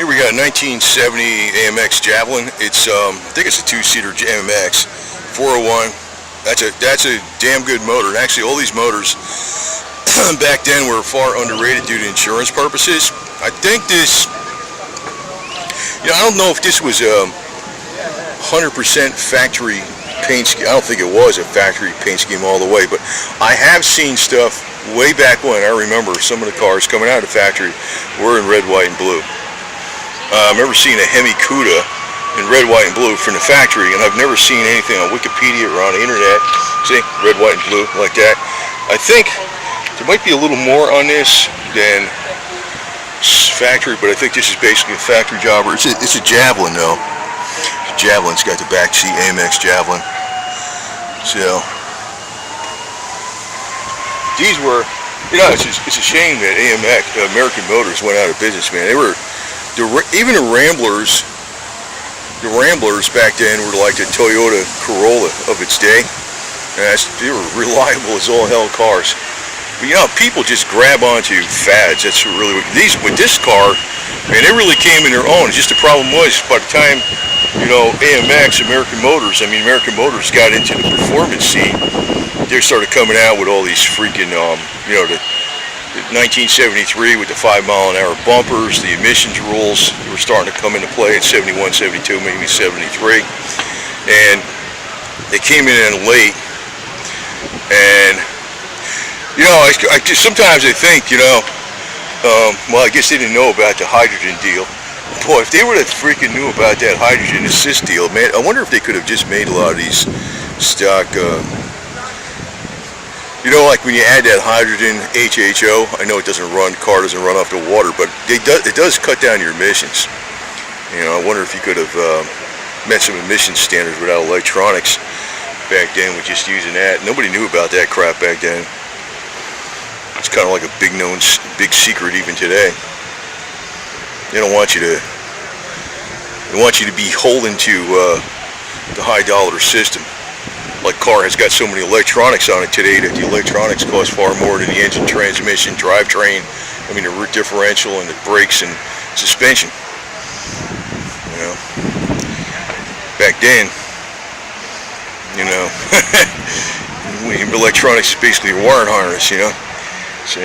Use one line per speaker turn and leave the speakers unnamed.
Here we got a 1970 AMX Javelin. It's I think it's a two-seater AMX 401. That's a damn good motor. And actually, all these motors back then were far underrated due to insurance purposes. I think this, I don't know if this was a 100% factory paint scheme. I don't think it was a factory paint scheme all the way, but I have seen stuff way back when. I remember some of the cars coming out of the factory were in red, white, and blue. I remember seeing a Hemi Cuda in red, white, and blue from the factory, and I've never seen anything on Wikipedia or on the internet. See, red, white, and blue like that. I think there might be a little more on this than factory, but I think this is basically a factory jobber. It's a Javelin though. Javelin's got the back seat, AMX Javelin. So these were, it's a shame that AMX, American Motors, went out of business, man. They were, even the Ramblers back then were like the Toyota Corolla of its day. And they were reliable as all hell cars. But people just grab onto fads. That's really what with this car, man, they really came in their own. Just the problem was, by the time AMX, American Motors got into the performance scene, they started coming out with all these freaking the 1973 with the 5-mile-an-hour bumpers, the emissions rules were starting to come into play in 71, 72, maybe 73, and they came in late. And sometimes I think well, I guess they didn't know about the hydrogen deal. Boy, if they would have freaking knew about that hydrogen assist deal, man, I wonder if they could have just made a lot of these stock. Like when you add that hydrogen HHO, I know it doesn't run, car doesn't run off the water, but it does cut down your emissions. I wonder if you could have met some emission standards without electronics back then with just using that. Nobody knew about that crap back then. It's kind of like a big secret even today. They want you to be beholden to the high dollar system. Like car has got so many electronics on it today that the electronics cost far more than the engine, transmission, drivetrain, the differential and the brakes and suspension. Back then, electronics is basically a wiring harness, So